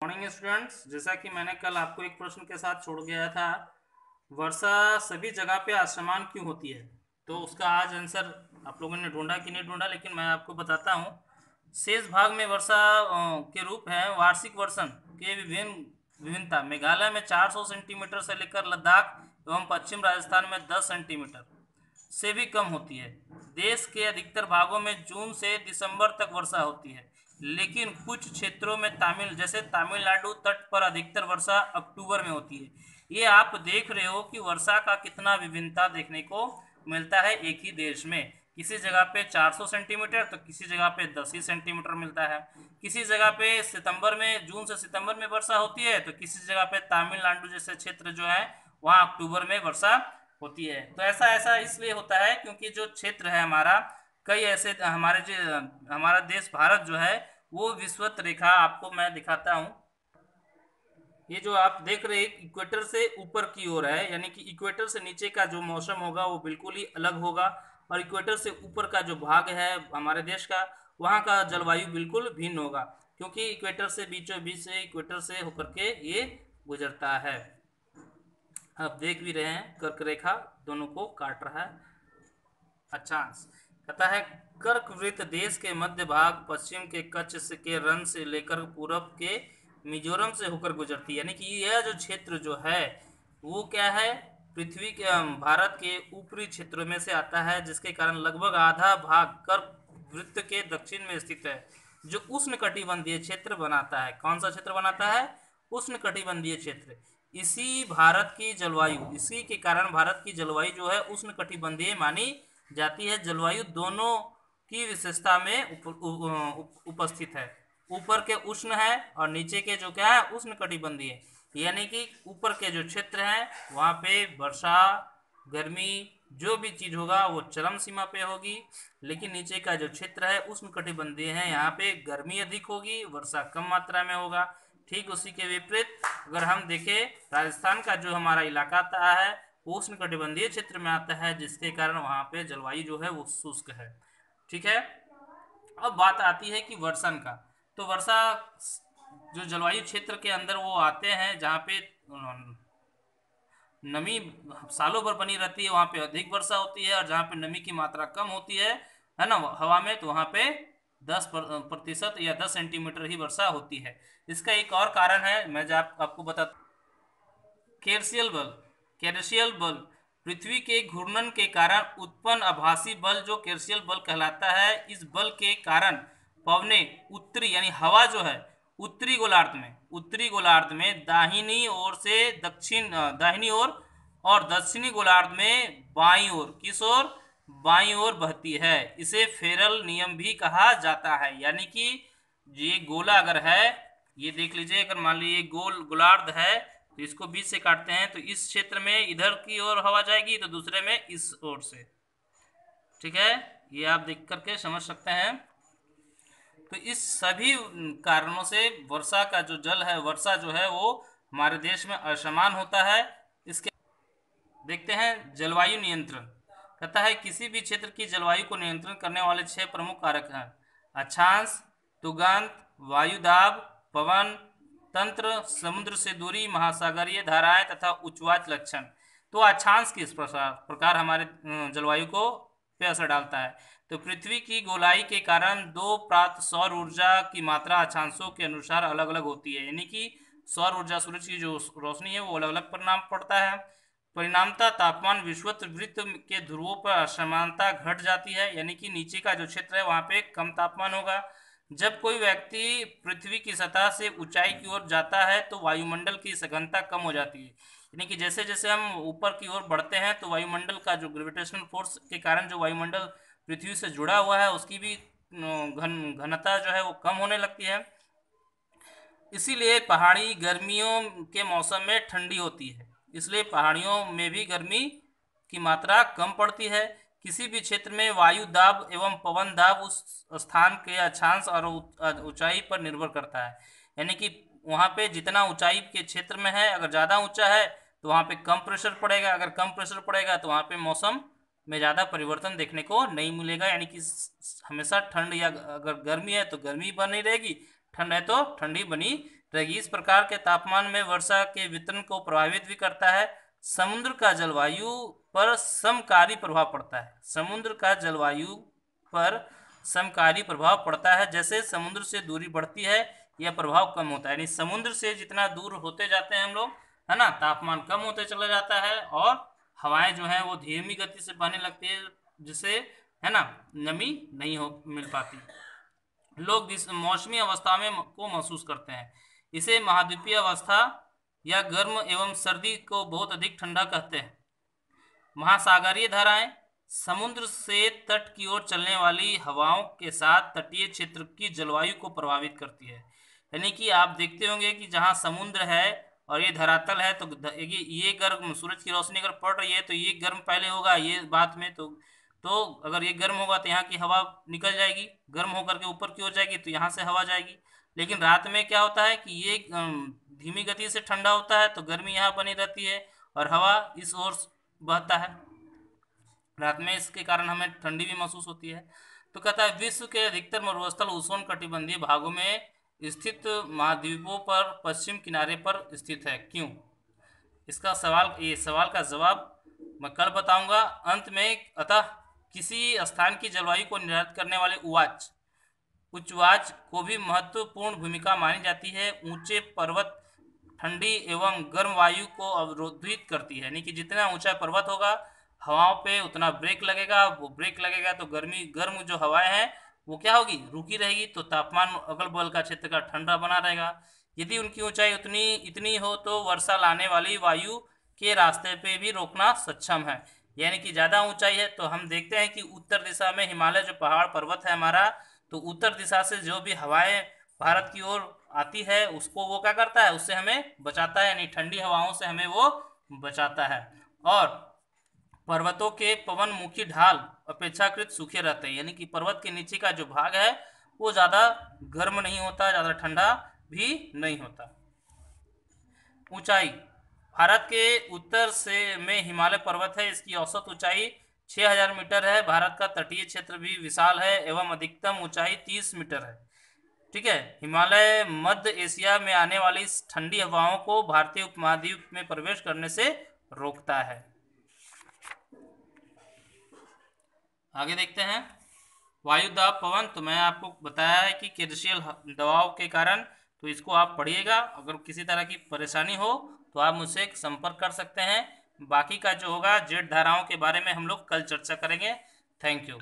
Morning students, जैसा कि मैंने कल आपको एक प्रश्न के साथ छोड़ गया था, वर्षा सभी जगह पे असमान क्यों होती है। तो उसका आज आंसर आप लोगों ने ढूंढा कि नहीं ढूंढा, लेकिन मैं आपको बताता हूँ। शेष भाग में वर्षा के रूप है वार्षिक वर्षण के विभिन्नता। मेघालय में 400 सेंटीमीटर से लेकर लद्दाख एवं पश्चिम राजस्थान में 10 सेंटीमीटर से भी कम होती है। देश के अधिकतर भागों में जून से दिसंबर तक वर्षा होती है, लेकिन कुछ क्षेत्रों में जैसे तमिलनाडु तट पर अधिकतर वर्षा अक्टूबर में होती है। ये आप देख रहे हो कि वर्षा का कितना विभिन्नता देखने को मिलता है एक ही देश में। किसी जगह पे 400 सेंटीमीटर तो किसी जगह पे 10 ही सेंटीमीटर मिलता है। किसी जगह पे सितंबर में, जून से सितंबर में वर्षा होती है, तो किसी जगह पे तमिलनाडु जैसे क्षेत्र जो है वहाँ अक्टूबर में वर्षा होती है। तो ऐसा ऐसा इसलिए होता है क्योंकि जो क्षेत्र है हमारा, कई ऐसे हमारा देश भारत जो है वो विषुवत रेखा, आपको मैं दिखाता हूँ। ये जो आप देख रहे हैं इक्वेटर से ऊपर की ओर है, यानी कि इक्वेटर से नीचे का जो मौसम होगा वो बिल्कुल ही अलग होगा, और इक्वेटर से ऊपर का जो भाग है हमारे देश का, वहाँ का जलवायु बिल्कुल भिन्न होगा, क्योंकि इक्वेटर से बीचों बीच से, इक्वेटर से होकर के ये गुजरता है। आप देख भी रहे हैं कर्क रेखा दोनों को काट रहा है। अक्षांश कहता है कर्क वृत्त देश के मध्य भाग, पश्चिम के कच्छ के रन से लेकर पूरब के मिजोरम से होकर गुजरती है। यानी कि यह जो क्षेत्र जो है वो क्या है, पृथ्वी के भारत के ऊपरी क्षेत्रों में से आता है, जिसके कारण लगभग आधा भाग कर्क वृत्त के दक्षिण में स्थित है, जो उष्णकटिबंधीय क्षेत्र बनाता है। कौन सा क्षेत्र बनाता है? उष्णकटिबंधीय क्षेत्र। इसी के कारण भारत की जलवायु जो है उष्णकटिबंधीय मानी जाती है। जलवायु दोनों की विशेषता में उपस्थित है। ऊपर के उष्ण है और नीचे के जो क्या है उष्णकटिबंधीय, यानी कि ऊपर के जो क्षेत्र है वहाँ पे वर्षा, गर्मी, जो भी चीज होगा वो चरम सीमा पे होगी, लेकिन नीचे का जो क्षेत्र है उष्णकटिबंधीय है, यहाँ पे गर्मी अधिक होगी, वर्षा कम मात्रा में होगा। ठीक उसी के विपरीत अगर हम देखें, राजस्थान का जो हमारा इलाका आता है वो उष्णकटिबंधीय क्षेत्र में आता है, जिसके कारण वहाँ पे जलवायु जो है वो शुष्क है। ठीक है। अब बात आती है कि वर्षण का। तो वर्षा जो जलवायु क्षेत्र के अंदर वो आते हैं जहाँ पे नमी सालों भर बनी रहती है, वहाँ पे अधिक वर्षा होती है, और जहाँ पे नमी की मात्रा कम होती है ना, हवा में, तो वहाँ पे 10% या 10 सेंटीमीटर ही वर्षा होती है। इसका एक और कारण है, मैं आपको बता, केर्सियल बल। केर्सियल बल पृथ्वी के घूर्णन के कारण उत्पन्न आभासी बल जो केर्सियल बल कहलाता है। इस बल के कारण पवनें उत्तरी, यानी हवा जो है उत्तरी गोलार्ध में दाहिनी ओर से दाहिनी ओर, और दक्षिणी गोलार्ध में बाईं ओर, किस ओर? बाईं ओर बहती है। इसे फेरल नियम भी कहा जाता है। यानी कि ये गोला अगर है, ये देख लीजिए, अगर मान लीजिए गोलार्ध है, तो इसको बीच से काटते हैं तो इस क्षेत्र में इधर की ओर हवा जाएगी, तो दूसरे में इस ओर से। ठीक है, ये आप देख करके समझ सकते हैं। तो इस सभी कारणों से वर्षा का जो जल है, वर्षा जो है वो हमारे देश में असमान होता है। इसके देखते हैं जलवायु नियंत्रण। कहता है किसी भी क्षेत्र की जलवायु को नियंत्रण करने वाले 6 प्रमुख कारक हैं: अक्षांश, तुगांत, वायुदाब, पवन तंत्र, समुद्र से दूरी, महासागरीय धाराएं तथा उच्चवाच लक्षण। तो अक्षांश किस प्रकार हमारे जलवायु को पे असर डालता है? तो पृथ्वी की गोलाई के कारण दो प्राप्त सौर ऊर्जा की मात्रा अक्षांशों के अनुसार अलग अलग होती है। यानी कि सौर ऊर्जा, सूरज की जो रोशनी है वो अलग अलग परिणाम पड़ता है। परिणामता तापमान विषुवत वृत्त के ध्रुवों पर असमानता घट जाती है, यानी कि नीचे का जो क्षेत्र है वहाँ पे कम तापमान होगा। जब कोई व्यक्ति पृथ्वी की सतह से ऊंचाई की ओर जाता है तो वायुमंडल की सघनता कम हो जाती है। यानी कि जैसे जैसे हम ऊपर की ओर बढ़ते हैं तो वायुमंडल का जो ग्रेविटेशनल फोर्स के कारण जो वायुमंडल पृथ्वी से जुड़ा हुआ है उसकी भी घनता जो है वो कम होने लगती है। इसीलिए पहाड़ी गर्मियों के मौसम में ठंडी होती है, इसलिए पहाड़ियों में भी गर्मी की मात्रा कम पड़ती है। किसी भी क्षेत्र में वायु दाब एवं पवन दाब उस स्थान के अक्षांश और ऊंचाई पर निर्भर करता है। यानी कि वहाँ पे जितना ऊंचाई के क्षेत्र में है, अगर ज़्यादा ऊंचा है तो वहाँ पे कम प्रेशर पड़ेगा, अगर कम प्रेशर पड़ेगा तो वहाँ पे मौसम में ज़्यादा परिवर्तन देखने को नहीं मिलेगा। यानी कि हमेशा ठंड, या अगर गर्मी है तो गर्मी बनी रहेगी, ठंड है तो ठंडी बनी रहेगी। इस प्रकार के तापमान में वर्षा के वितरण को प्रभावित भी करता है। समुद्र का जलवायु पर समकारी प्रभाव पड़ता है। समुद्र का जलवायु पर समकारी प्रभाव पड़ता है। जैसे समुद्र से दूरी बढ़ती है यह प्रभाव कम होता है, यानी समुद्र से जितना दूर होते जाते हैं हम लोग, है ना, तापमान कम होते चला जाता है और हवाएं जो है वो धीमी गति से बहने लगती है, जिससे, है ना, नमी नहीं हो मिल पाती। लोग मौसमी अवस्था में को महसूस करते हैं। इसे महाद्वीपीय अवस्था या गर्म एवं सर्दी को बहुत अधिक ठंडा कहते हैं। महासागरीय धाराएं समुद्र से तट की ओर चलने वाली हवाओं के साथ तटीय क्षेत्र की जलवायु को प्रभावित करती है। यानी कि आप देखते होंगे कि जहाँ समुद्र है और ये धरातल है, तो ये गर्म, सूरज की रोशनी अगर पड़ रही है तो ये गर्म पहले होगा, ये बात में तो अगर ये गर्म होगा तो यहाँ की हवा निकल जाएगी, गर्म होकर के ऊपर की ओर जाएगी तो यहाँ से हवा जाएगी। लेकिन रात में क्या होता है कि ये धीमी गति से ठंडा होता है तो गर्मी यहाँ बनी रहती है और हवा इस ओर बहता है रात में, इसके कारण हमें ठंडी भी महसूस होती है। तो कहता है विश्व के अधिकतर मरुस्थल उष्ण कटिबंधीय भागों में स्थित महाद्वीपों पर पश्चिम किनारे पर स्थित है। क्यों? इसका ये सवाल का जवाब मैं कल बताऊंगा अंत में। अतः किसी स्थान की जलवायु को निर्धारित करने वाले उच्चवाच को भी महत्वपूर्ण भूमिका मानी जाती है। ऊंचे पर्वत ठंडी एवं गर्म वायु को अवरोधित करती है, यानी कि जितना ऊंचा पर्वत होगा हवाओं पे उतना ब्रेक लगेगा, वो ब्रेक लगेगा तो गर्म जो हवाएं हैं वो क्या होगी, रुकी रहेगी, तो तापमान अगल बगल का क्षेत्र का ठंडा बना रहेगा। यदि उनकी ऊंचाई इतनी हो तो वर्षा लाने वाली वायु के रास्ते पे भी रोकना सक्षम है। यानी कि ज़्यादा ऊंचाई है तो हम देखते हैं कि उत्तर दिशा में हिमालय जो पहाड़ पर्वत है हमारा, तो उत्तर दिशा से जो भी हवाएं भारत की ओर आती है उसको वो क्या करता है, उससे हमें बचाता है, यानी ठंडी हवाओं से हमें वो बचाता है। और पर्वतों के पवन मुखी ढाल अपेक्षाकृत सूखे रहते हैं, यानी कि पर्वत के नीचे का जो भाग है वो ज़्यादा गर्म नहीं होता, ज़्यादा ठंडा भी नहीं होता। ऊंचाई भारत के उत्तर में हिमालय पर्वत है, इसकी औसत ऊंचाई 6000 मीटर है। भारत का तटीय क्षेत्र भी विशाल है एवं अधिकतम ऊंचाई 30 मीटर है। ठीक है, हिमालय मध्य एशिया में आने वाली ठंडी हवाओं को भारतीय उपमहाद्वीप में प्रवेश करने से रोकता है। आगे देखते हैं वायु दाब पवन। तो मैं आपको बताया है कि केडशियल दबाव के कारण, तो इसको आप पढ़िएगा। अगर किसी तरह की परेशानी हो तो आप मुझसे संपर्क कर सकते हैं। बाकी का जो होगा जेट धाराओं के बारे में हम लोग कल चर्चा करेंगे। Thank you.